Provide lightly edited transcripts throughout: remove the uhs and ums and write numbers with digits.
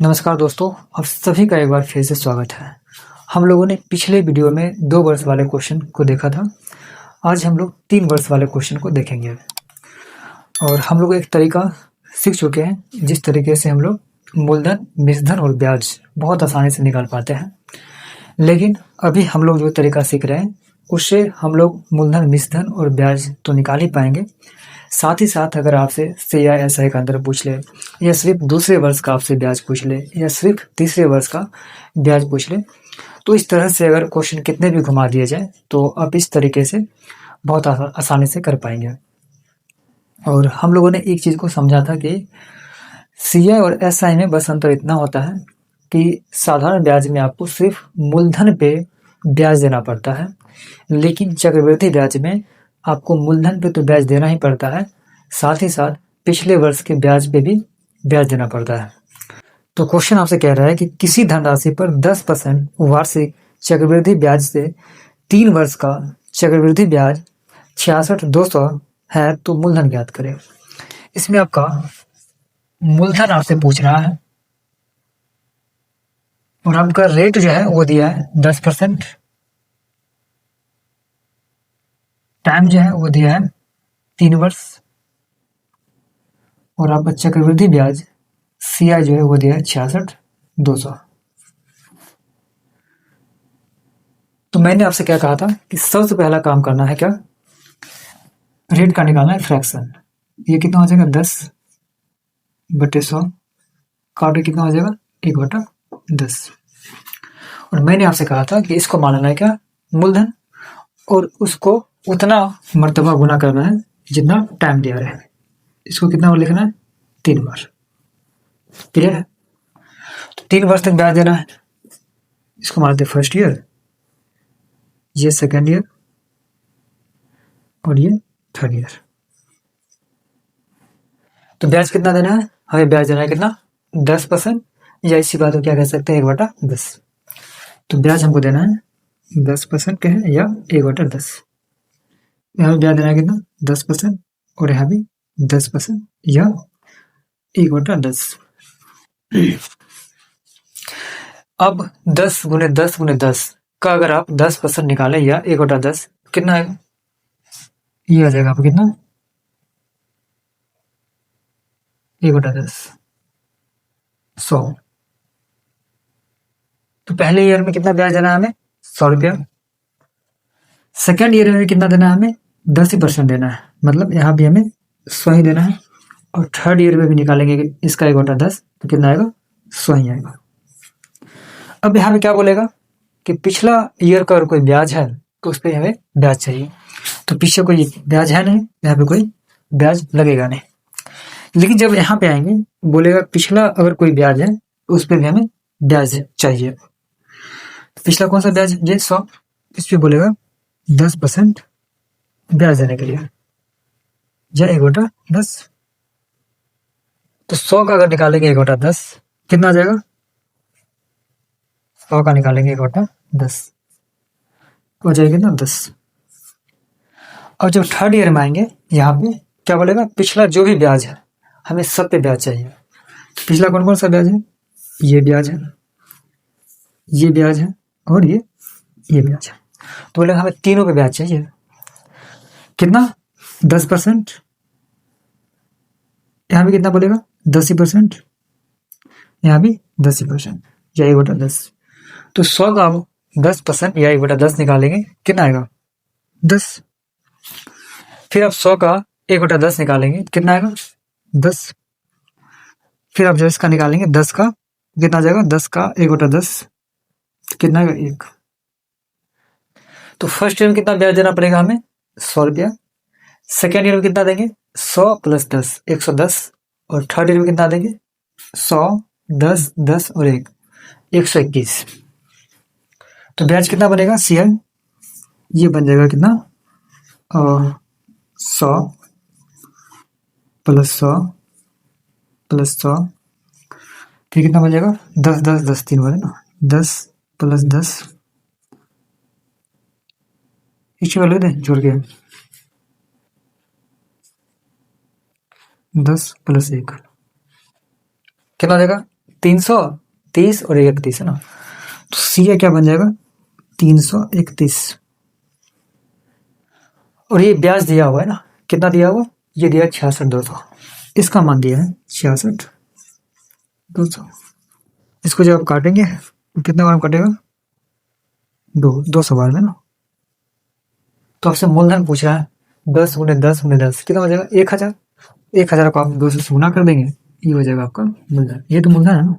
नमस्कार दोस्तों, आप सभी का एक बार फिर से स्वागत है। हम लोगों ने पिछले वीडियो में 2 वर्ष वाले क्वेश्चन को देखा था। आज हम लोग 3 वर्ष वाले क्वेश्चन को देखेंगे और हम लोग एक तरीका सीख चुके हैं, जिस तरीके से हम लोग मूलधन, मिश्रधन और ब्याज बहुत आसानी से निकाल पाते हैं। लेकिन अभी हम लोग जो तरीका सीख रहे हैं, उससे हम लोग मूलधन, मिश्रधन और ब्याज तो निकाल ही पाएंगे। साथ ही साथ अगर आपसे CI/SI का अंतर पूछ ले, या सिर्फ दूसरे वर्ष का आपसे ब्याज पूछ ले, या सिर्फ तीसरे वर्ष का ब्याज पूछ ले, तो इस तरह से अगर क्वेश्चन कितने भी घुमा दिए जाए तो आप इस तरीके से बहुत आसानी से कर पाएंगे। और हम लोगों ने एक चीज़ को समझा था कि CI और SI में बस अंतर इतना होता है कि साधारण ब्याज में आपको सिर्फ मूलधन पे ब्याज देना पड़ता है, लेकिन चक्रवृद्धि ब्याज में आपको मूलधन पे तो ब्याज देना ही पड़ता है, साथ ही साथ पिछले वर्ष के ब्याज पे भी ब्याज देना पड़ता है। तो क्वेश्चन आपसे कह रहा है कि किसी धनराशि पर 10% वार्षिक चक्रवृद्धि ब्याज से 3 वर्ष का चक्रवृद्धि ब्याज 66,200 है, तो मूलधन ज्ञात करें। इसमें आपका मूलधन आपसे पूछ रहा है और आपका रेट जो है वो दिया है 10%, टाइम जो है वो दिया है 3 वर्ष, और आपका चक्रवृद्धि ब्याज CI जो है वो दिया है 66,200। तो मैंने आपसे क्या कहा था कि सबसे पहला काम करना है क्या, रेट का निकालना है फ्रैक्शन। ये कितना हो जाएगा 10/100, काट के कितना हो जाएगा 1/10। और मैंने आपसे कहा था कि इसको मानना है क्या, मूलधन, और उसको उतना मर्तबा गुना करना है जितना टाइम दिया रहे। इसको कितना बार लिखना है, 3 बार। क्लियर है? तो 3 वर्ष तक ब्याज देना है। इसको मानते फर्स्ट ईयर, ये सेकेंड ईयर और ये थर्ड ईयर। तो ब्याज कितना देना है, हमें ब्याज देना है कितना, 10%, या इसी बात को क्या कह सकते हैं 1/10। तो ब्याज हमको देना है 10% के है, या 1/10। यहाँ ब्याज देना है कितना, 10%, और यहाँ भी 10%, या 1/10। अब 10 × 10 × 10 का अगर आप 10% निकालें, या 1/10, कितना आएगा, ये आ जाएगा आपको कितना, 1/10, 100। तो पहले ईयर में कितना ब्याज देना है हमें, 100 रुपया। सेकेंड ईयर में भी कितना देना है हमें, 10% देना है, मतलब यहाँ भी हमें 100 ही देना है। और थर्ड ईयर में भी निकालेंगे इसका 1/10, तो कितना आएगा, 100 ही आएगा। अब यहाँ पे क्या बोलेगा कि पिछला ईयर का अगर कोई ब्याज है तो उस पर हमें ब्याज चाहिए। तो पीछे कोई ब्याज है नहीं, यहाँ पे कोई ब्याज लगेगा नहीं। लेकिन जब यहाँ पे आएंगे, बोलेगा पिछला अगर कोई ब्याज है तो उस पर भी हमें ब्याज चाहिए। तो पिछला कौन सा ब्याज, ये 100, इस पर बोलेगा 10% ब्याज देने के लिए, या 1/10। तो 100 का अगर निकालेंगे 1/10, कितना आ जाएगा, 100 का निकालेंगे 1/10, हो जाएगी ना 10। और जब थर्ड ईयर में आएंगे, यहाँ पे क्या बोलेगा, पिछला जो भी ब्याज है हमें सब पे ब्याज चाहिए। पिछला कौन कौन सा ब्याज है, ये ब्याज है, ये ब्याज है, और ये ब्याज है। तो बोलेगा हमें तीनों पे ब्याज चाहिए। कितना, 10%, यहाँ भी कितना बोलेगा, 10%, यहाँ भी 10%, या 1/10। तो 100 का 10% या 1/10 निकालेंगे, कितना आएगा, 10। फिर आप 100 का 1/10 निकालेंगे, कितना आएगा, 10। फिर आप जो इसका निकालेंगे 10 का, कितना आ जाएगा, 10 का 1/10, कितना आएगा, 1। तो फर्स्ट ईयर में कितना ब्याज देना पड़ेगा हमें, 100 रुपया। सेकेंड ईयर में कितना देंगे, 100 + 10, 110। और थर्ड ईयर में कितना देंगे, 100, 10, 10 और 1, 121। तो ब्याज कितना बनेगा, CI ये बन जाएगा कितना, 100 + 100 + 100, फिर कितना बन जाएगा, 10, 10, 10 3 बार है ना, 10 + 10, इसी वाले दे जोड़ के, 10 + 1 कितना देगा, 330 और 31 है ना, तो सी का क्या बन जाएगा 331। और ये ब्याज दिया हुआ है ना, कितना दिया हुआ, ये दिया 66,200, इसका मान दिया है 66,200। इसको जब आप काटेंगे तो कितना बार कटेगा, 200 बार में ना। तो आपसे मूलधन पूछ रहा है, 10 गुने 10 गुने 10 कितना हो जाएगा 1000। 1000 को आप 200 से गुना कर देंगे, ये हो जाएगा आपका मूलधन। ये तो मूलधन है ना,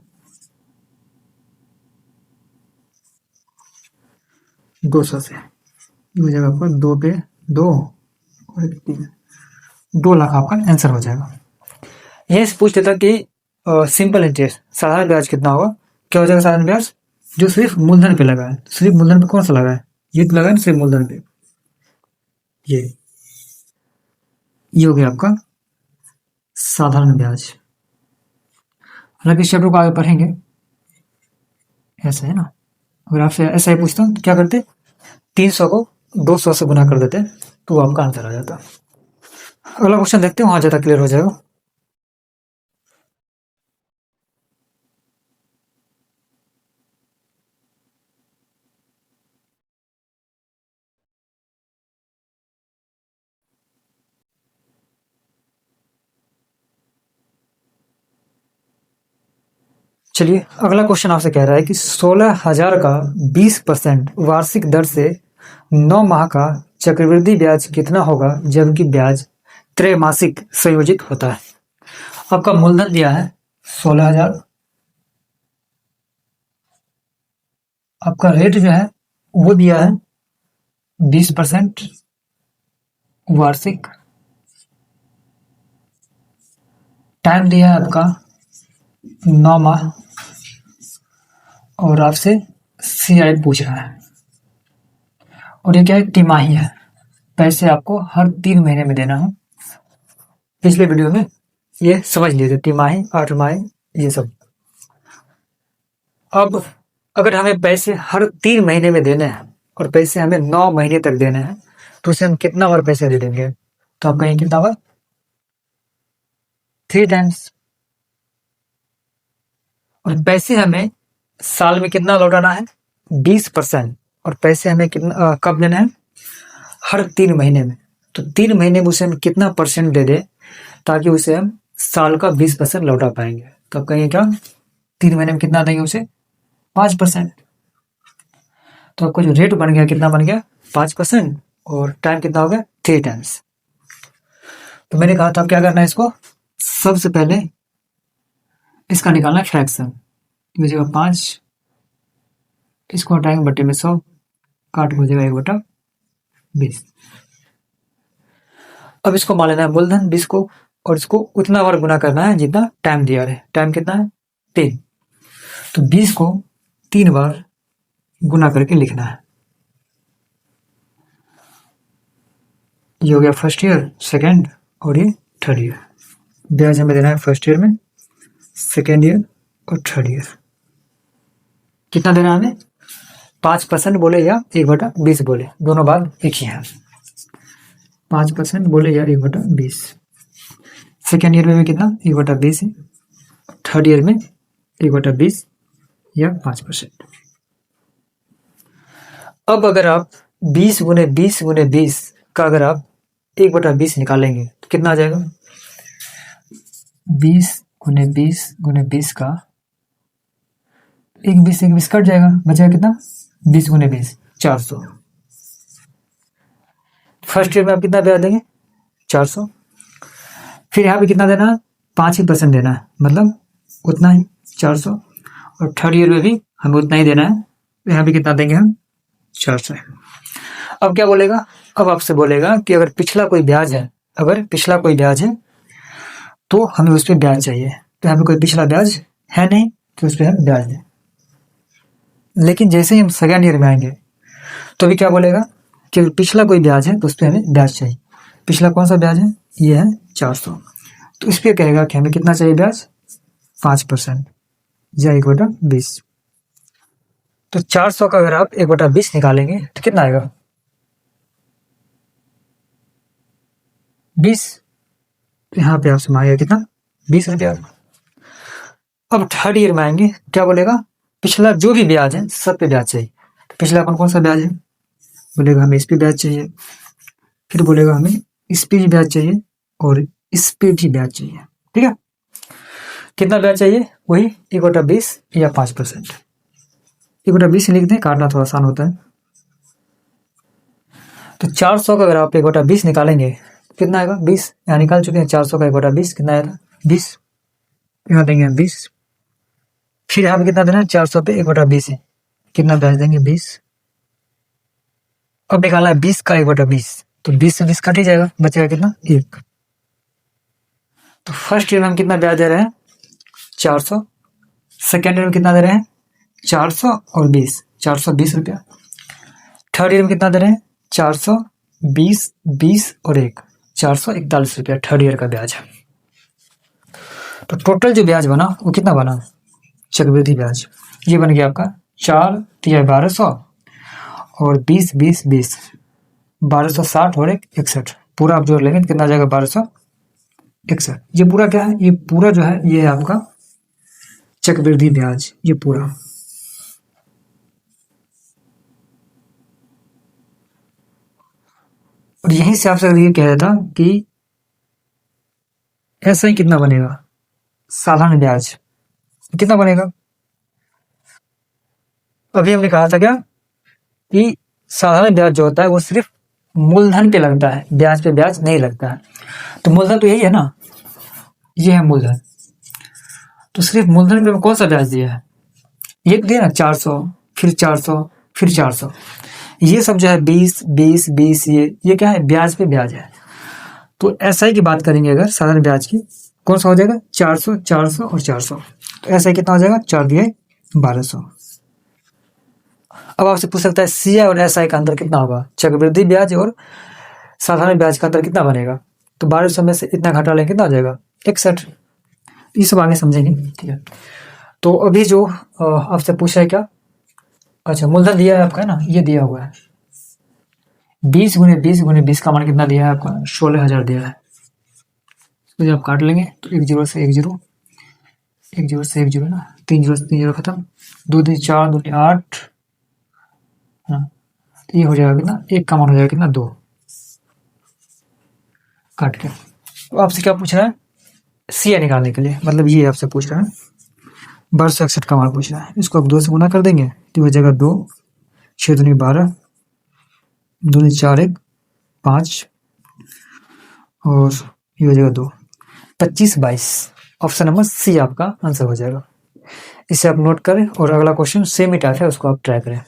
200 से ये हो जाएगा आपका 2 पे 2 और 3, 2 लाख आपका आंसर हो जाएगा। यही से पूछ लेता कि सिंपल इंटरेस्ट साधारण ब्याज कितना होगा, क्या हो जाएगा साधारण ब्याज, जो सिर्फ मूलधन पे लगा है। सिर्फ मूलधन पे कौन सा लगा है, ये तो लगा है ना सिर्फ मूलधन पे, ये हो गया आपका साधारण ब्याज। हालांकि इस चैप्टर को आगे पढ़ेंगे, ऐसा है ना। अगर आपसे ऐसा ही पूछता तो क्या करते, 300 को 200 से गुना कर देते तो आपका आंसर आ जाता। अगला क्वेश्चन देखते हैं, वहां ज्यादा क्लियर हो जाएगा। चलिए अगला क्वेश्चन आपसे कह रहा है कि 16,000 का 20% वार्षिक दर से 9 माह का चक्रवृद्धि ब्याज कितना होगा जबकि ब्याज त्रैमासिक संयोजित होता है। आपका मूलधन दिया है 16,000, आपका रेट जो है वो दिया है 20% वार्षिक, टाइम दिया है आपका 9 माह, और आपसे CI पूछ रहा है, और ये क्या है तिमाही है, पैसे आपको हर 3 महीने में देना है। पिछले वीडियो में ये समझ लिए थे, तिमाही 8 माही ये सब। अब अगर हमें पैसे हर 3 महीने में देने हैं और पैसे हमें 9 महीने तक देने हैं तो उसे हम कितना बार पैसे दे देंगे, तो आप कहेंगे कितना बार, 3 टाइम्स। और पैसे हमें साल में कितना लौटाना है 20%, और पैसे हमें कितना कब देना है, हर 3 महीने में। तो 3 महीने में उसे हम कितना परसेंट दे दे ताकि उसे हम साल का 20% लौटा पाएंगे, तो आप कहेंगे क्या 3 महीने में कितना देंगे उसे 5%। तो आपका जो रेट बन गया कितना बन गया 5%, और टाइम कितना हो गया 3 टाइम्स। तो मैंने कहा था क्या करना है, इसको सबसे पहले इसका निकालना है फ्रैक्शन, हो जाएगा 5, इसको हटाएंगे बटे में 100, काट हो जाएगा 1/20। अब इसको मान लेना है मूलधन 20 को, और इसको उतना बार गुना करना है जितना टाइम दिया है। टाइम कितना है 3, तो 20 को 3 बार गुना करके लिखना है। ये हो गया फर्स्ट ईयर, सेकेंड और ये थर्ड ईयर। ब्याज हमें देना है फर्स्ट ईयर में, सेकेंड ईयर और थर्ड ईयर। कितना देना है हमें 5% बोले या 1/20 बोले, दोनों बात एक ही है। 5% बोले या 1/20। सेकेंड ईयर में भी कितना 1/20 है, थर्ड ईयर में 1/20 या 5%। अब अगर आप 20 गुने 20 गुने 20 का अगर आप 1/20 निकालेंगे तो कितना आ जाएगा, 20 गुने 20 गुने 20 का 1/20 कट जाएगा, बचेगा कितना 20 गुने 20 400। फर्स्ट ईयर में आप कितना ब्याज देंगे 400, फिर यहाँ पे कितना देना है 5% देना है, मतलब उतना ही 400, और थर्ड ईयर में भी हमें उतना ही देना है, यहाँ पे कितना देंगे हम 400। अब क्या बोलेगा, अब आपसे बोलेगा कि अगर पिछला कोई ब्याज है, अगर पिछला कोई ब्याज है तो हमें उस पर ब्याज चाहिए। तो यहाँ पे कोई पिछला ब्याज है नहीं, तो उस पर हम ब्याज दें। लेकिन जैसे ही हम सेकेंड ईयर में आएंगे तो अभी क्या बोलेगा कि अगर पिछला कोई ब्याज है तो उस पर हमें ब्याज चाहिए। पिछला कौन सा ब्याज है, ये है 400, तो इस पर कहेगा कि हमें कितना चाहिए ब्याज 5% या 1/20। तो 400 का अगर आप 1/20 निकालेंगे तो कितना आएगा 20। यहाँ पे आपसे मांगेगा कितना 20 रुपया। अब थर्ड ईयर में आएंगे, क्या बोलेगा, पिछला जो भी ब्याज है सब पे ब्याज चाहिए। तो पिछला कौन सा ब्याज है, बोलेगा हमें इस पे ब्याज चाहिए, फिर बोलेगा हमें इस पे भी ब्याज चाहिए और इस पे भी ब्याज चाहिए। ठीक है, कितना ब्याज चाहिए, वही 1/20 या 5%। 1/20 लिख दें, काटना थोड़ा आसान होता है। तो 400 का अगर आप 1/20 निकालेंगे कितना आएगा, 20। यहाँ निकाल चुके हैं, 400 का 1/20 कितना आएगा, 20। यहाँ देंगे 20, फिर यहाँ पे कितना देना है, 400 पे 1/20 है, कितना ब्याज देंगे, 20। अब निकालना है 20 का 1/20, तो 20 से 20 कट ही जाएगा, बचेगा कितना, 1। तो फर्स्ट ईयर में हम कितना ब्याज दे रहे हैं, 400। सेकेंड ईयर में कितना दे रहे हैं, 400 और 20, 420 रुपया। थर्ड ईयर में कितना दे रहे हैं, 420, 20 और 1, 441 रुपया थर्ड ईयर का ब्याज है। तो टोटल जो ब्याज बना वो कितना बना, चक्रवृद्धि ब्याज, ये बन गया आपका 4 तिया 1200 और 20 20 20, 1260 और 61, पूरा आप जोड़ लेंगे तो कितना आ जाएगा, 1261। ये पूरा क्या है, ये पूरा जो है ये है आपका चक्रवृद्धि ब्याज, ये पूरा। और यहीं से आपसे ये कह रहा था कि ऐसा ही कितना बनेगा, साधारण ब्याज कितना बनेगा। अभी हमने कहा था क्या कि साधारण ब्याज जो होता है वो सिर्फ मूलधन पे लगता है, ब्याज पे ब्याज नहीं लगता है। तो मूलधन तो यही है ना, ये है मूलधन। तो सिर्फ मूलधन पे कौन सा ब्याज दिया है, ये दिया ना 400, फिर 400, फिर 400, ये सब जो है 20 20 20, ये क्या है, ब्याज पे ब्याज है। तो एसआई की बात करेंगे अगर साधारण ब्याज की, कौन सा हो जाएगा, 400 400 और 400, तो एसआई कितना हो जाएगा, 4 दिए 1200। अब आपसे पूछ सकता है सीआई और एसआई का अंतर कितना होगा, चक्रवृद्धि ब्याज और साधारण ब्याज का अंतर कितना बनेगा। तो 1200 में से इतना घटा लें, कितना हो जाएगा, 61। ये सब आगे समझेंगे, ठीक है। तो अभी जो आपसे पूछा है क्या, अच्छा मूलधन दिया है आपका, है ना, ये दिया हुआ है 20 गुने 20 गुने 20 का मान कितना दिया है आपका, 16,000 दिया है। तो जब आप काट लेंगे तो 1 जीरो से 1 जीरो, 1 जीरो से 1 जीरो ना, 3 जीरो से 3 जीरो खत्म, 2 3 4 2 8, हाँ, तो ये हो जाएगा कितना, एक का मान हो जाएगा कितना, 2 काट के। तो आपसे क्या पूछ रहा है, सीआई निकालने के लिए, मतलब ये आपसे पूछ रहा है 1261 का मान पूछ रहा है। इसको आप 2 से गुना कर देंगे तो हो जाएगा 2, 6 दूनी 12, 2 दूनी 4 1 5 और ये हो जाएगा 2, 25 22। ऑप्शन नंबर सी आपका आंसर हो जाएगा। इसे आप नोट करें और अगला क्वेश्चन सेम ही टाइप है, उसको आप ट्राई करें।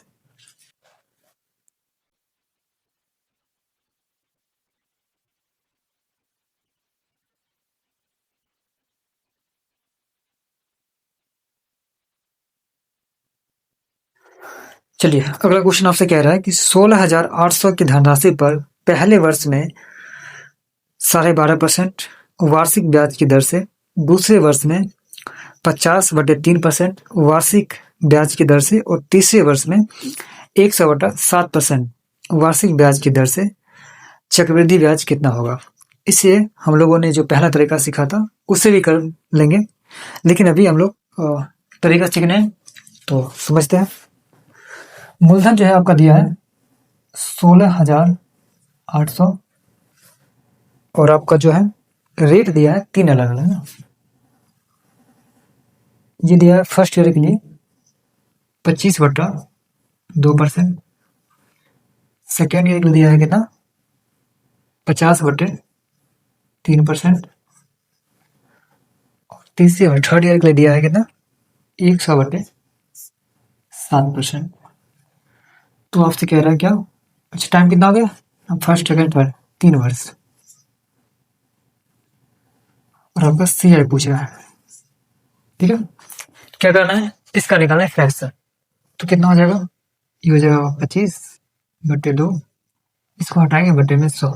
चलिए अगला क्वेश्चन आपसे कह रहा है कि 16,800 की धनराशि पर पहले वर्ष में 12.5% वार्षिक ब्याज की दर से, दूसरे वर्ष में 50/3% वार्षिक ब्याज की दर से और तीसरे वर्ष में 100/7% वार्षिक ब्याज की दर से चक्रवृद्धि ब्याज कितना होगा। इसे हम लोगों ने जो पहला तरीका सीखा था उससे भी कर लेंगे, लेकिन अभी हम लोग तरीका सीखने हैं तो समझते हैं। मूलधन जो है आपका दिया है 16,800 और आपका जो है रेट दिया है 3 अलग अलग ना, ये दिया है फर्स्ट ईयर के लिए 25/2%, सेकेंड ईयर के लिए दिया है कितना 50/3%, और तीसरे और थर्ड ईयर के लिए दिया है कितना 100/7%। तो आपसे कह रहा है क्या, अच्छा टाइम कितना हो गया, अब फर्स्ट सेकेंड थर्ड 3 वर्ष, और आपका सी आई पूछ रहा है। ठीक है, क्या करना है, इसका निकालना है फ्रैक्शन। तो कितना हो जाएगा, ये हो जाएगा 25/2, इसको हटाएंगे बटे में 100,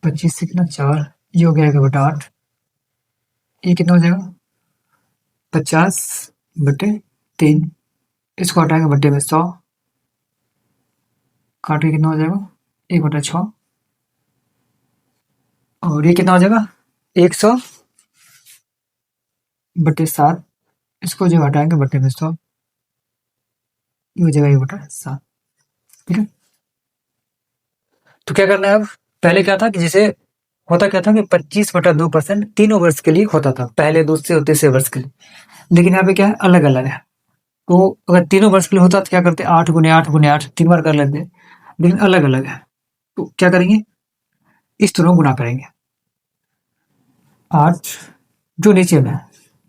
25 से कितना 4, ये हो गया 1/8, ये कितना हो जाएगा 50/3, इसको हटाएंगे बटे में 100, काट के कितना हो जाएगा 1/6, और ये कितना हो जाएगा 100 बटे 7, इसको जो हटाएंगे बटे में 100, ये हो जाएगा 1/7। ठीक है, तो क्या करना है अब, पहले क्या था कि जैसे होता क्या था कि 25/2% तीनों वर्ष के लिए होता था, पहले दूसरे और तीसरे वर्ष के लिए। लेकिन यहाँ पे क्या है, अलग अलग है। तो अगर तीनों वर्ष के लिए होता तो क्या करते, 8 × 8 × 8 3 बार कर लेते, लेकिन अलग अलग है। तो क्या करेंगे, इस तरह गुना करेंगे, 8 जो नीचे में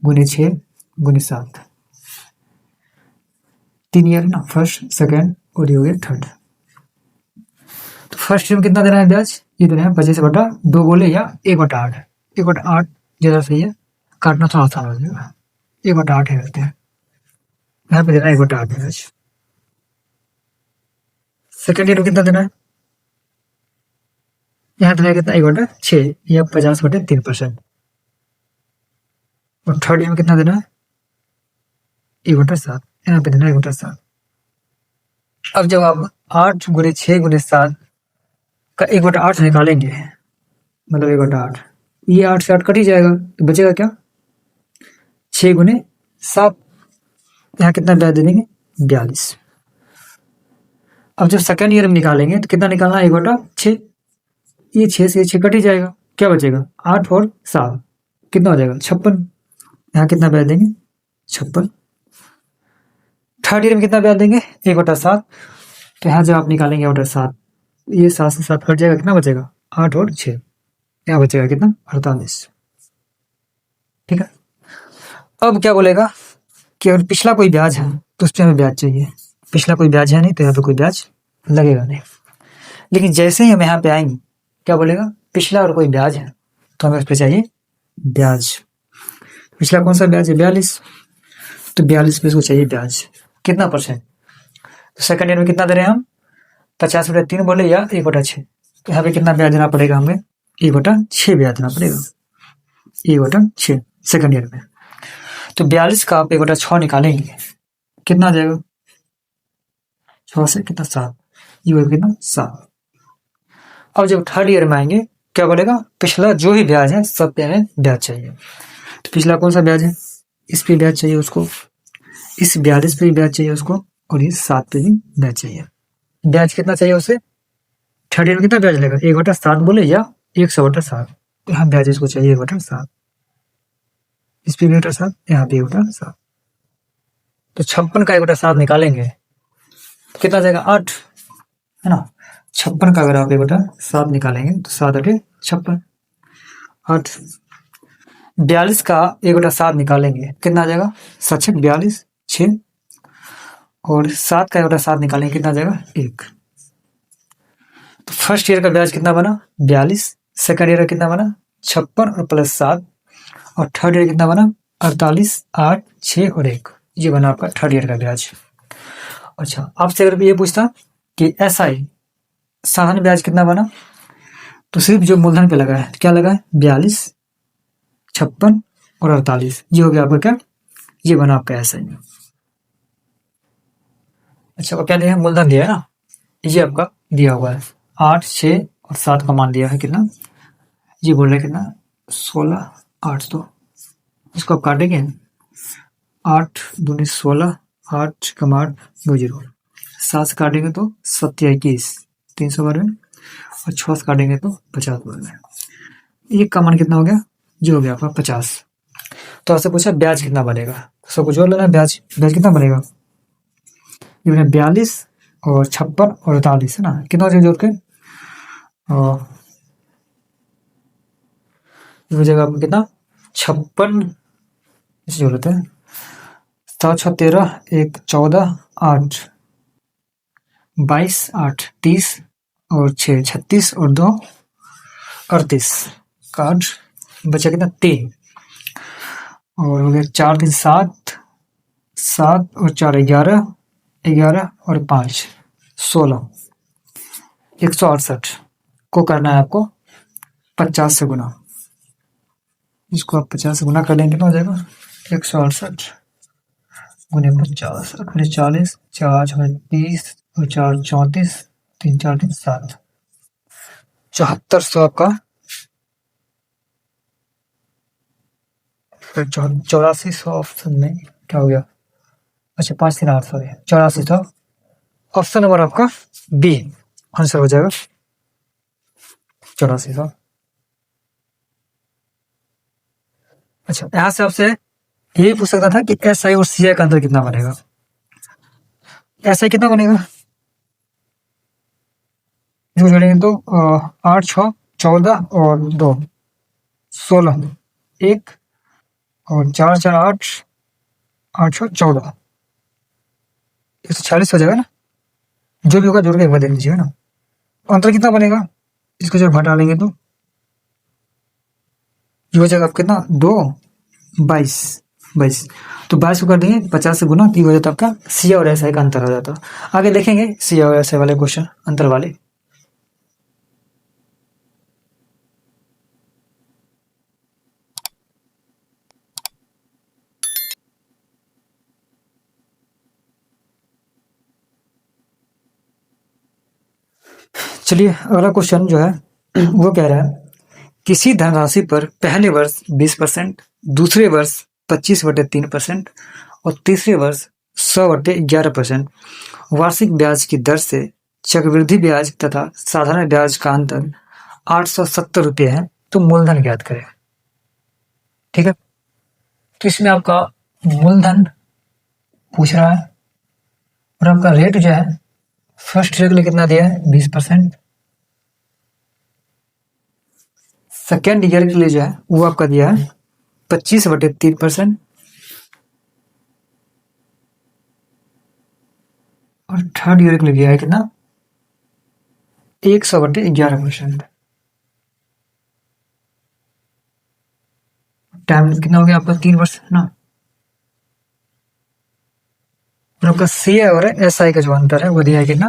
गुने 6 गुने 7, 3 ईयर ना, फर्स्ट सेकेंड और ये हो गया थर्ड। तो फर्स्ट ईयर में कितना देना है ब्याज, ये देना है 25/2 बोले या 1/8। 1/8 ज्यादा सही है, काटना थोड़ा आसान हो जाएगा। 1/8 है करते हैं, यहाँ पे देना है 1/8 ब्याज। सेकेंड ईयर में कितना देना है, यहाँ देना है कितना, 1/6 या 50/3%। और थर्ड ईयर में कितना देना है, 1/7, यहाँ पे देना है 1/7। अब जब आप 8 गुने 6 गुने 7 का 1/8 निकालेंगे, मतलब 1/8, ये 8 से 8 कट ही जाएगा, तो बचेगा क्या, 6 गुने 7, यहाँ कितना ब्याज दे देंगे, 42। अब जब सेकेंड ईयर में निकालेंगे तो कितना निकालना है, 1/6, ये 6 से 6 कट ही जाएगा, क्या बचेगा, 8 और 7 कितना हो जाएगा, 56। यहाँ कितना ब्याज देंगे, 56। थर्ड ईयर में कितना ब्याज देंगे, 1/7, तो यहाँ जब आप निकालेंगे 1/7, ये 7 से 7 कट जाएगा, कितना बचेगा, 8 और 6, यहाँ बचेगा कितना, 48। ठीक है, अब क्या बोलेगा कि अगर पिछला कोई ब्याज है तो उस पर हमें ब्याज चाहिए, पिछला कोई ब्याज है नहीं तो यहाँ पे कोई ब्याज लगेगा नहीं। लेकिन जैसे ही हम यहाँ पे आएंगे, क्या बोलेगा, पिछला और कोई ब्याज है तो हमें उस पर चाहिए ब्याज। पिछला कौन सा ब्याज है, 42, तो 42 पे इसको चाहिए ब्याज, कितना %, तो सेकंड ईयर में कितना दे रहे हैं हम, 50/3 बोले या 1/6, तो यहाँ पे कितना ब्याज देना पड़ेगा हमें, 1/6 ब्याज देना पड़ेगा, 1/6 सेकंड ईयर में। तो 42 का आप 1/6 निकालेंगे, कितना आ जाएगा, 6 से कितना 7, ये होगा कितना 7। अब जब थर्ड ईयर में आएंगे, क्या बोलेगा, पिछला जो भी ब्याज है सब पे हमें ब्याज चाहिए। तो पिछला कौन सा ब्याज है, इस पे ब्याज चाहिए उसको, इस 42 पे भी ब्याज चाहिए उसको, और इस 7 पे भी ब्याज चाहिए। ब्याज कितना चाहिए उसे, थर्ड ईयर में कितना ब्याज लगेगा, 1/7 बोले या 100/7, तो यहाँ ब्याज इसको चाहिए 1/7, इस पे 1/7, यहाँ पे 1/7, तो 56 का 1/7 निकालेंगे तो कितना जाएगा, 8, है ना। 56 का अगर आप 1/7 निकालेंगे तो 7×8 = 56। 8 42 का 1/7 निकालेंगे, कितना आ जाएगा, 7×6 42, 6, और 7 का 1/7 निकालेंगे, कितना आ जाएगा, 1। तो फर्स्ट ईयर का ब्याज कितना बना, 42, सेकंड ईयर का कितना बना, 56 और प्लस 7, और थर्ड ईयर कितना बना, 48, 8, 6 और 1, ये बना आपका थर्ड ईयर का ब्याज। अच्छा, आपसे अगर ये पूछता कि SI साधारण ब्याज कितना बना, तो सिर्फ जो मूलधन पे लगा है, क्या लगा है, 42, 56 और 48, ये हो गया आपका क्या, ये बना आपका SI। अच्छा, वो क्या दिया है, मूलधन दिया है ना, ये आपका दिया हुआ है, 8, 6 और 7 का मान दिया है कितना, ये बोल रहे कितना, 16, 8, तो इसको आप काटेंगे, 8 दूनी 16, 8 कम 8 2 0, 7 से काटेंगे तो 7 21, 312, और 6 से काटेंगे तो 50 ये का मान कितना हो गया, जो हो गया आपका 50। तो आपसे पूछा ब्याज कितना बनेगा, सबको जोड़ लेना, ब्याज ब्याज कितना बनेगा, ये बने 42 और 56 और 48, है ना, कितना हो जोड़ के, और ये हो जाएगा आपको कितना, 56, इसे जोड़ लेते हैं, 7 6 13, 1 14, 8 22, 8 30, और 6 36, और 2 38, काट बचा कितना, 3, और हो गया 4 3 7, 7 और 4 11, 11 और 5 16, 168 को करना है आपको 50 से गुना, इसको आप 50 से गुना कर लेंगे तो हो जाएगा 168 गुने 50, 40, 4 30 और 4 34, 3 4 3 7, 7400 आपका फिर 8400 ऑप्शन में क्या हो गया? अच्छा 538, सॉरी 8400, ऑप्शन नंबर आपका बी आंसर हो जाएगा 8400। अच्छा यहाँ से आपसे यही पूछ सकता था कि एस आई और सी आई का अंतर कितना बनेगा। एस आई कितना बनेगा, इसको जोड़ेंगे तो 8 6 14 और 2 16, 1 और 4 4 8 8 6 14, 146 हो जाएगा ना। जो भी होगा जोड़ के एक बार देख लीजिएगा ना। अंतर कितना बनेगा, इसको जब घटा लेंगे तो ये हो जाएगा कितना, 2 22 22, तो 22 को कर देंगे 50 से गुना, तो हो जाता आपका सी और एस आई का अंतर हो जाता। आगे देखेंगे सी और एस आई वाले क्वेश्चन अंतर वाले। चलिए अगला क्वेश्चन जो है वो कह रहा है किसी धनराशि पर पहले वर्ष 20%, दूसरे वर्ष 25/3% और तीसरे वर्ष 100/11% वार्षिक ब्याज की दर से चक्रवृद्धि ब्याज तथा साधारण ब्याज का अंतर 870 रुपये है, तो मूलधन ज्ञात करें। ठीक है, तो इसमें आपका मूलधन पूछ रहा है और आपका रेट जो है फर्स्ट ईयर के लिए कितना दिया है 20%, सेकेंड ईयर के लिए जो है वो आपका दिया है 25/3% और थर्ड ईयर के लिए दिया है कितना 100/11%। टाइम कितना हो गया आपका 3 वर्ष है ना। और आपका सी और एस आई का जो अंतर है वो दिया है कितना,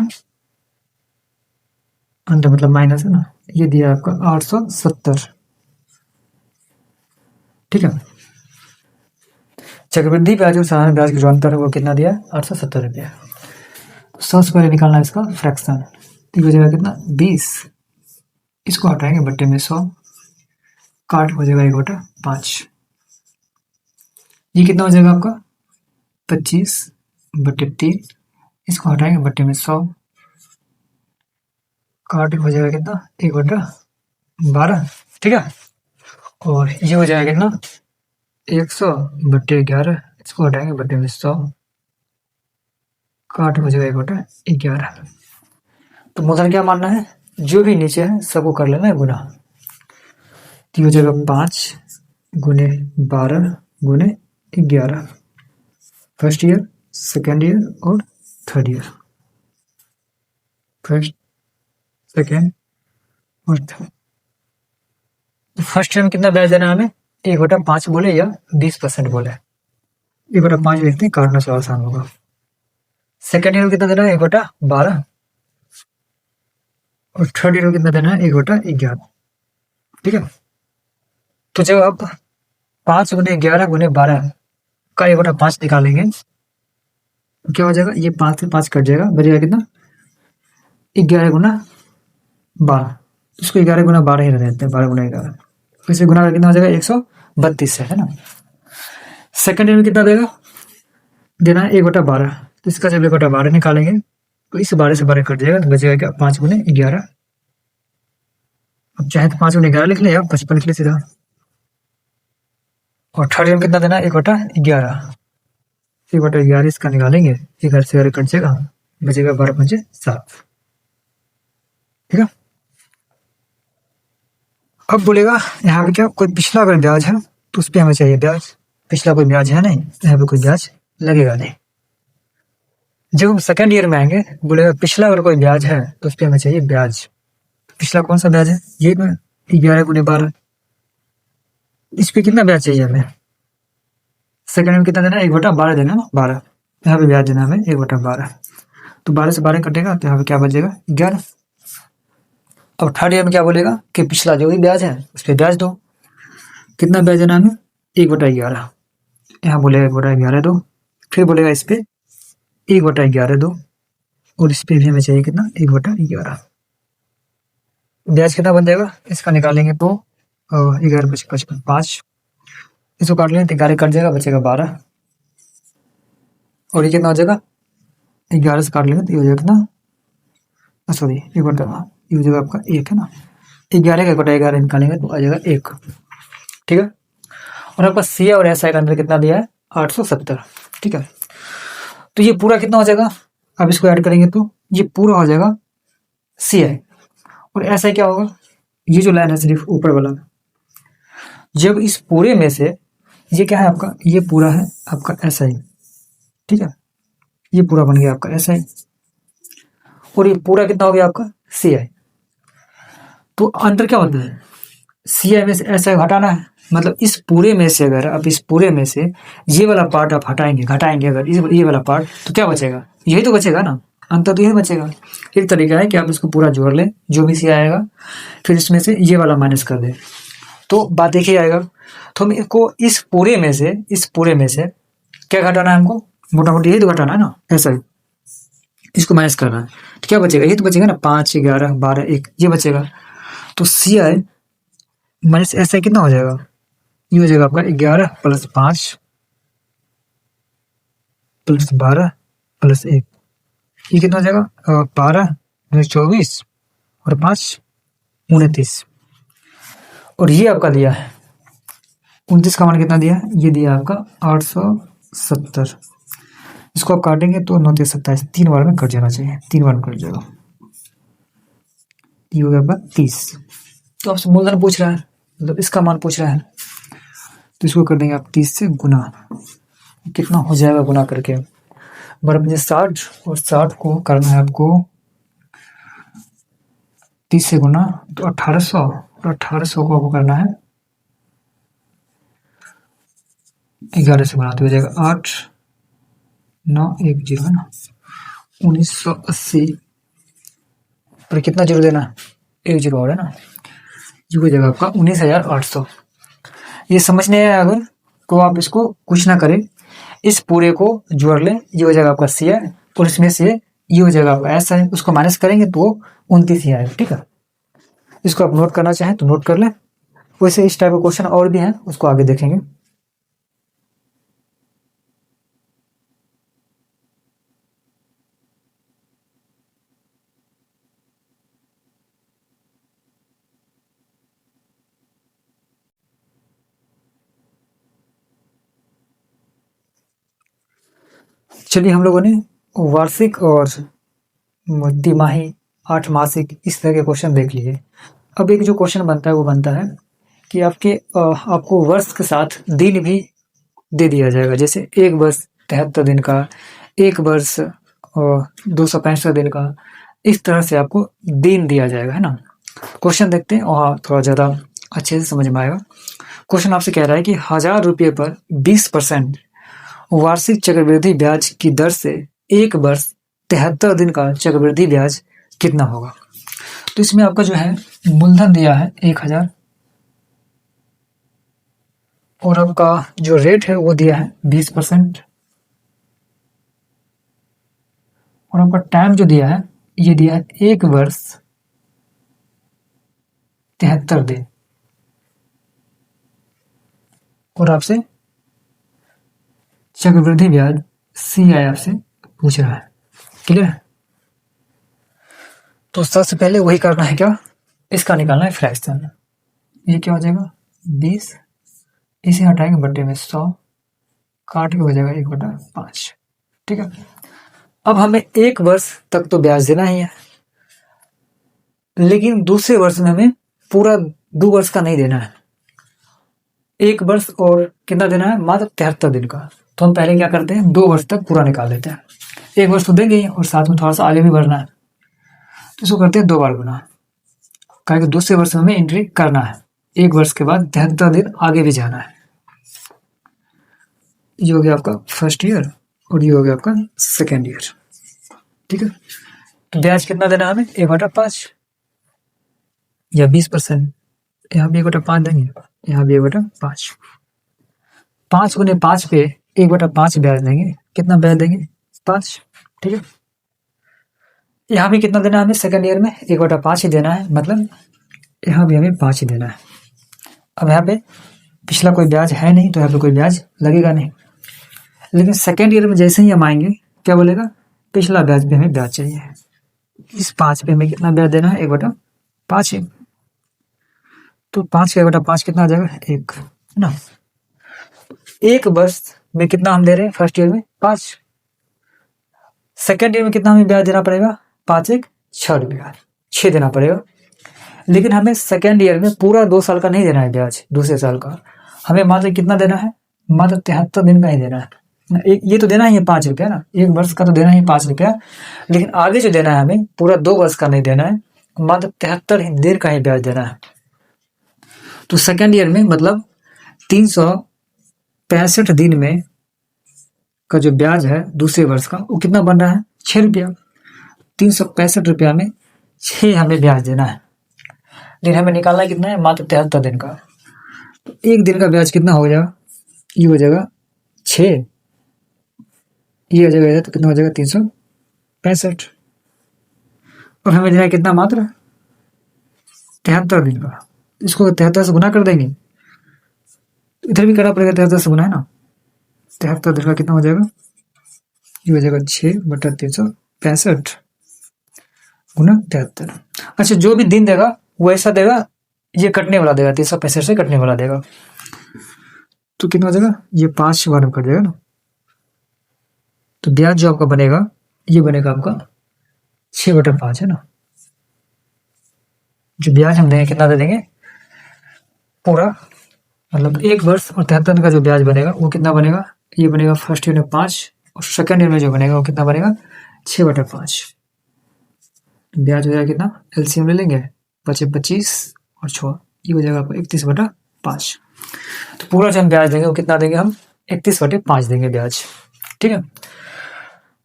अंतर मतलब माइनस है ना, ये दिया है आपका 870। ठीक है, चक्रवृद्धि ब्याज और साधारण ब्याज का जो अंतर है वो कितना दिया है 870 रुपया। 100 से पहले निकालना है इसका फ्रैक्शन, तो हो जाएगा कितना 20, इसको हटाएंगे बट्टे में 100, काट हो जाएगा 1/5, ये कितना हो जाएगा आपका 25/3, इसको हटाएंगे बट्टे में 100, काट हो जाएगा कितना 1/12। ठीक है, और ये हो जाएगा कितना 100/11, इसको हटाएंगे बट्टे में 100, काट हो जाएगा 1/11। तो मूलधन क्या मानना है, जो भी नीचे है सबको कर लेना है गुना, तो हो जाएगा 5 गुने 12 गुने 11, फर्स्ट ईयर सेकेंड ईयर और थर्ड ईयर, फर्स्ट सेकेंड और थर्ड। फर्स्ट ईयर में कितना ब्याज देना है हमें 1/5 बोले या 20% बोले, 1/5 लिखते हैं, काटना से आसान होगा। सेकेंड ईयर में कितना देना है 1/12 और थर्ड ईयर में कितना देना है 1/11। ठीक है, तो जब आप 5 गुने 11 गुने 12 का 1/5 निकालेंगे तो क्या हो जाएगा, ये 5 से 5 कट जाएगा, बचेगा कितना 11 गुना 12, इसको 11 गुना 12 ही रहते हैं, 12 गुना 11, तो इसे गुना कितना हो जाएगा 132 है ना। सेकेंड ईयर में कितना देगा देना है 1/12, तो इसका जब 1/12 निकालेंगे तो इस 12 से 12 कट जाएगा, तो बचेगा क्या 5 गुने 11। अब चाहे तो 5 गुने 11 लिख ले या 55 लिख ले सीधा। और थर्ड ईयर में कितना देना है 1/11, 1/11 इसका निकालेंगे, 11 से 11 कट जाएगा, बचेगा 12×5 7। ठीक है, अब बोलेगा यहाँ पे क्या कोई पिछला अगर ब्याज है तो उस पर हमें चाहिए ब्याज, पिछला कोई ब्याज है नहीं तो यहाँ पे कोई ब्याज लगेगा नहीं। जब हम सेकेंड ईयर में आएंगे बोलेगा पिछला अगर कोई ब्याज है तो उस पर हमें चाहिए ब्याज, पिछला कौन सा ब्याज है ये 11 गुने 12, इस पे कितना ब्याज चाहिए हमें, सेकेंड में कितना देना है 1/12 देना ना 12, यहाँ पे ब्याज देना हमें 1/12, तो 12 से 12 कटेगा तो यहाँ पे क्या बचेगा 11। अब थर्ड ईयर में क्या बोलेगा कि पिछला जो भी ब्याज है उस पर ब्याज दो, कितना ब्याज देना हमें 1/11, यहाँ बोलेगा 1/11 दो, फिर बोलेगा इस पे 1/11 दो, और इस पे भी हमें चाहिए कितना 1/11, ब्याज कितना बन जाएगा इसका निकालेंगे तो 11 × 5 5, इसको काट लें तो 11 कट जाएगा, बचेगा 12। और ये कितना हो जाएगा, 11 से काट लेंगे तो ये हो जाएगा कितना, सॉरी ये बटा, ये हो जाएगा आपका 1 है ना। 11 का बटा 11 निकालेंगे तो आ जाएगा 1। ठीक है। और आपका सी और एस आई का अंदर कितना दिया है, 870। ठीक है। तो ये पूरा कितना हो जाएगा, अब इसको ऐड करेंगे तो ये पूरा हो जाएगा सी आई। और एस आई क्या होगा, ये जो लाइन है सिर्फ ऊपर वाला, जब इस पूरे में से ये क्या है आपका, ये पूरा है आपका एस आई। ठीक है। ये पूरा बन गया आपका एस आई और ये पूरा कितना हो गया आपका सी आई। तो अंतर क्या होता है, सी आई में से एस आई हटाना है, मतलब इस पूरे में से अगर आप इस पूरे में से ये वाला पार्ट आप हटाएंगे, घटाएंगे अगर ये वाला पार्ट, तो क्या बचेगा, यही तो बचेगा ना, अंतर तो यही बचेगा। एक तरीका है कि आप इसको पूरा जोड़ लें, जो भी सी आएगा, फिर इसमें से ये वाला माइनस कर दें, तो बात एक ही आएगा। तो हम इसको इस पूरे में से क्या घटाना है हमको, मोटा मोटी यही तो घटाना है ना, ऐसा ही इसको माइनस करना है। तो क्या बचेगा, ये तो बचेगा ना, 5, 11, 12, 1 ये बचेगा। तो सी आई माइनस एस आई कितना हो जाएगा, ये हो जाएगा आपका 11 + 5 + 12 + 1, ये कितना हो जाएगा 12, 24 और 5, 29। और ये आपका दिया है 29 का मान कितना दिया है, ये दिया आपका 870। इसको आप काटेंगे तो 9 3 27, 3 बार में कट जाना चाहिए, 3 बार में कट जाएगा, ये हो गया आपका 30। तो आपसे मूलधन पूछ रहा है, मतलब इसका मान पूछ रहा है, तो इसको कर देंगे आप 30 से गुना, कितना हो जाएगा गुना करके, बराबर मुझे 60 और 60 को करना है आपको 30 से गुना, तो 1800 और 1800 को आपको करना है 11 से गुना, तो हो जाएगा 8 9 1 0 है ना, 1980 पर कितना जीरो देना, 1 0 और है ना, ये हो जाएगा आपका 19,800। ये समझने आया अगर, तो आप इसको कुछ ना करें, इस पूरे को जोड़ लें, ये हो जाएगा आपका सी आई और इसमें से ये हो जाएगा आपका एस आई, उसको माइनस करेंगे तो 29 ही आएगा। ठीक है। इसको आप नोट करना चाहें तो नोट कर लें, वैसे इस टाइप का क्वेश्चन और भी हैं, उसको आगे देखेंगे। चलिए, हम लोगों ने वार्षिक और तिमाही, 8 मासिक इस तरह के क्वेश्चन देख लिए। अब एक जो क्वेश्चन बनता है वो बनता है कि आपको वर्ष के साथ दिन भी दे दिया जाएगा, जैसे 1 वर्ष 73 दिन का, 1 वर्ष 265 दिन का, इस तरह से आपको दिन दिया जाएगा, है ना। क्वेश्चन देखते हैं, वहाँ थोड़ा ज़्यादा अच्छे से समझ में आएगा। क्वेश्चन आपसे कह रहा है कि 1000 रुपये पर 20% वार्षिक चक्रवृद्धि ब्याज की दर से 1 वर्ष 73 दिन का चक्रवृद्धि ब्याज कितना होगा। तो इसमें आपका जो है मूलधन दिया है 1000 और आपका जो रेट है वो दिया है 20% और आपका टाइम जो दिया है ये दिया है 1 वर्ष 73 दिन और आपसे चक्रवृद्धि ब्याज सी आई आपसे पूछ रहा है। क्लियर है। तो सबसे पहले वही करना है, क्या इसका निकालना है फ्रैक्शन। ये क्या हो जाएगा 20, इसे हटाएंगे बट्टे में 100, काट के हो जाएगा 1/5। ठीक है। अब हमें 1 वर्ष तक तो ब्याज देना ही है, लेकिन दूसरे वर्ष में हमें पूरा 2 वर्ष का नहीं देना है, 1 वर्ष और कितना देना है, मात्र 73 दिन का। तो हम पहले क्या करते हैं, 2 वर्ष तक पूरा निकाल लेते हैं। 1 वर्ष तो देंगे ही और साथ में थोड़ा सा आगे भी बढ़ना है, तो इसको करते हैं 2 बार गुना, क्योंकि दूसरे वर्ष में हमें एंट्री करना है, 1 वर्ष के बाद 73 दिन आगे भी जाना है। ये हो गया आपका फर्स्ट ईयर और ये हो गया आपका सेकेंड ईयर। ठीक है। तो ब्याज कितना देना है हमें, 1/5 या 20%, यहाँ भी 1/5 देंगे, यहाँ भी 1/5, 5 गुने 5 पे 1/5 ब्याज देंगे, कितना ब्याज देंगे 5। ठीक है। यहाँ भी कितना देना है हमें, सेकेंड ईयर में 1/5 ही देना है, मतलब यहाँ भी हमें 5 ही देना है। अब यहाँ पे पिछला कोई ब्याज है नहीं तो यहाँ पे कोई ब्याज लगेगा नहीं। लेकिन सेकेंड ईयर में जैसे ही हम आएंगे क्या बोलेगा, पिछला ब्याज पे हमें ब्याज चाहिए। इस 5 पे हमें कितना ब्याज देना है, 1/5 है। तो 5 का 1/5 कितना आ जाएगा, 1 है ना। 1 वर्ष में कितना हम दे रहे हैं फर्स्ट ईयर में, 5। सेकेंड ईयर में कितना हमें ब्याज देना पड़ेगा, 5 1 6 रुपया, 6 देना पड़ेगा। लेकिन हमें सेकेंड ईयर में पूरा 2 साल का नहीं देना है ब्याज, दूसरे साल का हमें मात्र कितना देना है, मात्र 73 दिन का ही देना है। ये तो देना ही है 5 रुपया ना, 1 वर्ष का तो देना ही 5 रुपया। लेकिन आगे जो देना है हमें पूरा 2 वर्ष का नहीं देना है, मात्र 73 दिन का ही ब्याज देना है। तो सेकेंड ईयर में मतलब 365 दिन में का जो ब्याज है दूसरे वर्ष का वो कितना बन रहा है, 6 रुपया। 365 रुपया में 6 हमें ब्याज देना है, लेकिन हमें निकालना है कितना है, मात्र 73 दिन का। तो 1 दिन का ब्याज कितना हो जाएगा, ये हो जाएगा 6, ये हो जाएगा इधर, तो कितना हो जाएगा 365। और हमें देना है कितना, मात्र 73 दिन का। इसको 73 से गुना कर देंगे, तो इधर भी करना पड़ेगा 73 से गुना, है ना। 73 दिन का कितना हो जाएगा, ये हो जाएगा 6/365 गुना 73। अच्छा, जो भी दिन देगा वो ऐसा देगा, ये कटने वाला देगा, 365 से कटने वाला देगा। तो कितना हो जाएगा, ये 5 बार में कट जाएगा ना। तो ब्याज जो आपका बनेगा ये बनेगा आपका 6/5, है ना। जो ब्याज हम देंगे कितना दे देंगे, पूरा मतलब 1 वर्ष और 73 का जो ब्याज बनेगा वो कितना बनेगा, ये बनेगा फर्स्ट ईयर में 5 और सेकेंड ईयर में जो बनेगा वो कितना बनेगा, 6/5। ब्याज हो जाएगा कितना, एलसीएम ले लेंगे, 25 और 6, ये हो जाएगा आपको 31/5। तो पूरा जो हम ब्याज देंगे वो कितना देंगे, हम 31/5 देंगे ब्याज, ठीक है।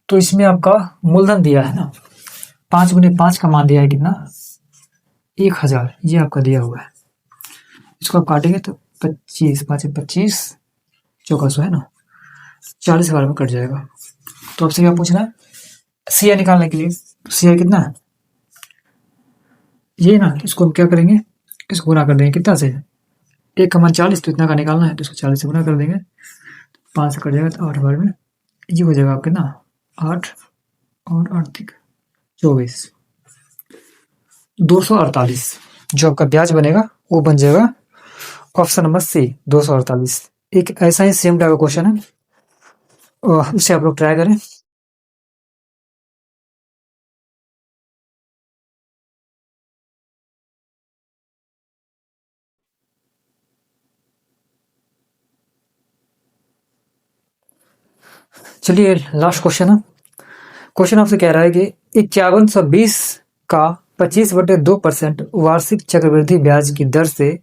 तो इसमें आपका मूलधन दिया है ना, 5 × 5 का मान दिया है कितना, 1000, ये आपका दिया हुआ है। इसको आप काटेंगे तो 25 5 25 1400 है ना, 40 बार में कट जाएगा। तो आपसे क्या पूछना है, सीआई निकालने के लिए। सीआई कितना है, ये ना, इसको हम क्या करेंगे, इसको गुना कर देंगे कितना से, 1 का मान 40, तो इतना का निकालना है, तो इसको 40 से गुना कर देंगे, 5 से कट जाएगा, तो 8 बार में ये हो जाएगा आपके ना 8 और 8 24, 248। जो आपका ब्याज बनेगा वो बन जाएगा ऑप्शन नंबर सी, 248। एक ऐसा ही सेम टाइप का क्वेश्चन है, उसे आप लोग ट्राई करें। चलिए लास्ट क्वेश्चन है। क्वेश्चन आपसे कह रहा है कि 5120 का 25/2% वार्षिक चक्रवृद्धि ब्याज की दर से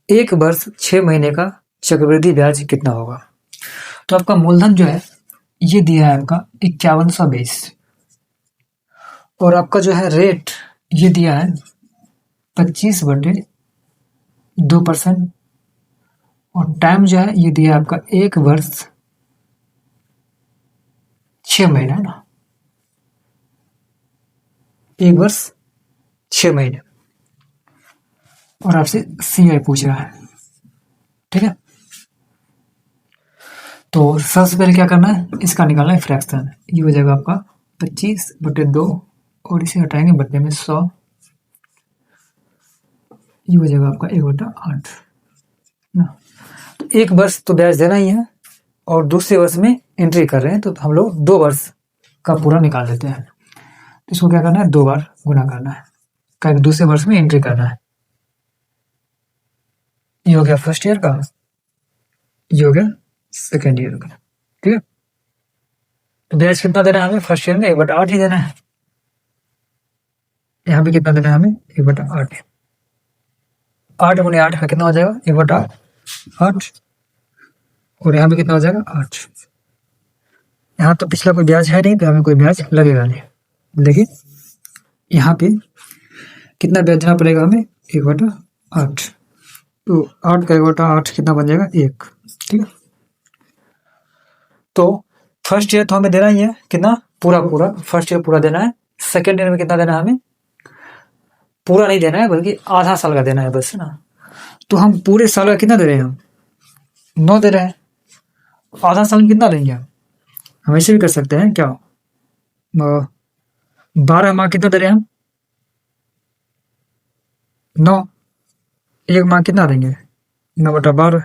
1 वर्ष 6 महीने का चक्रवृद्धि ब्याज कितना होगा। तो आपका मूलधन जो है ये दिया है आपका 5120 और आपका जो है रेट ये दिया है 25/2% और टाइम जो है ये दिया है आपका 1 वर्ष 6 महीना, है ना, 1 वर्ष 6 महीने। और आपसे सीआई पूछ रहा है, ठीक है। तो सबसे पहले क्या करना है, इसका निकालना है फ्रैक्शन। ये हो जाएगा आपका 25/2 और इसे हटाएंगे बदले में 100, ये हो जाएगा आपका 1/8 ना। तो 1 वर्ष तो ब्याज देना ही है और दूसरे वर्ष में एंट्री कर रहे हैं, तो हम लोग 2 वर्ष का पूरा निकाल लेते हैं। तो इसको क्या करना है, 2 बार गुना करना है, क्या दूसरे वर्ष में एंट्री करना है। ये हो गया फर्स्ट ईयर का, ये हो गया सेकेंड ईयर का, ठीक है। तो ब्याज कितना देना है हमें फर्स्ट ईयर में, 1/8 ही देना है। यहाँ पे कितना देना है हमें, 1/8। 8 × 8 का कितना हो जाएगा, 1/8 और यहाँ पे कितना हो जाएगा, 8। यहाँ तो पिछला कोई ब्याज है नहीं तो हमें कोई ब्याज लगेगा नहीं, लेकिन यहाँ पे कितना ब्याज देना पड़ेगा हमें, 1/8। तो 8 का 1/8 कितना बन जाएगा, 1, ठीक है। तो फर्स्ट ईयर तो हमें देना ही है कितना, पूरा फर्स्ट ईयर पूरा देना है। सेकेंड ईयर में कितना देना है हमें, पूरा नहीं देना है बल्कि आधा साल का देना है बस, है ना। तो हम पूरे साल का कितना दे रहे हैं, हम 9 दे रहे हैं, आधा साल में कितना लेंगे हम ऐसे भी कर सकते हैं क्या? 12 माह कितना दे रहे हैं हम? 9। एक माह कितना देंगे? 9/12।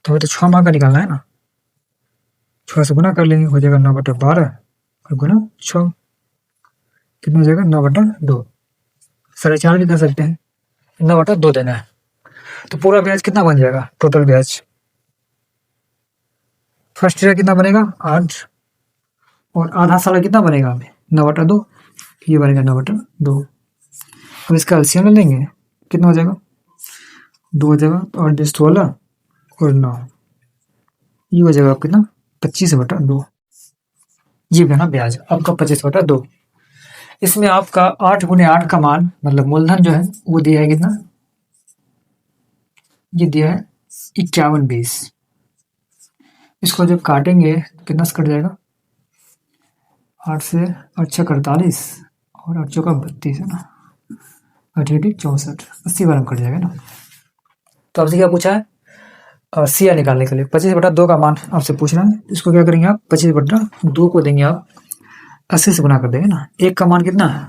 तो हमें तो 6 माह का निकालना है ना, 6 से गुना कर लेंगे, हो जाएगा 9/12 और गुना 6, कितना हो जाएगा? 9/2। 4.5 भी कर सकते हैं, 9/2 देना है। तो पूरा ब्याज कितना बन जाएगा? टोटल ब्याज फर्स्ट ईयर कितना बनेगा? 8, और आधा साल का कितना बनेगा हमें? 9/2, ये बनेगा 9/2। अब इसका एलसीएम ले लेंगे, कितना हो जाएगा? 2 हो जाएगा, तो 8 10 16 और 9, ये हो जाएगा कितना? 25/2। ये बना ब्याज आपका 25/2। इसमें आपका 8 गुने 8 का मान, मतलब मूलधन जो है वो दिया है कितना? ये दिया है 5120। इसको जब काटेंगे कितना से कट जाएगा? 8 से 8 6 48 और 8 चौका 32 है ना, 8 8 64, 80 बार में कट जाएगा ना। तो आपसे क्या पूछा है? सिया निकालने के लिए 25/2 का मान आपसे पूछ रहा है। इसको क्या करेंगे आप? 25/2 को देंगे आप 80 से गुना कर देंगे ना। एक का मान कितना है?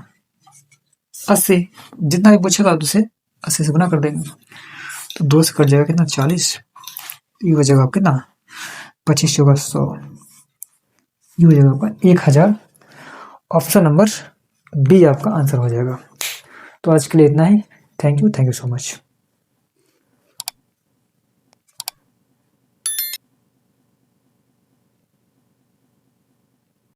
80। जितना भी पूछेगा आप उसे 80 से गुना कर देंगे, तो 2 से कट जाएगा कितना? 40। ये हो जाएगा कितना? 25 चौका 100, ये हो जाएगा आपका 1000। ऑप्शन नंबर बी आपका आंसर हो जाएगा। तो आज के लिए इतना ही। Thank you so much.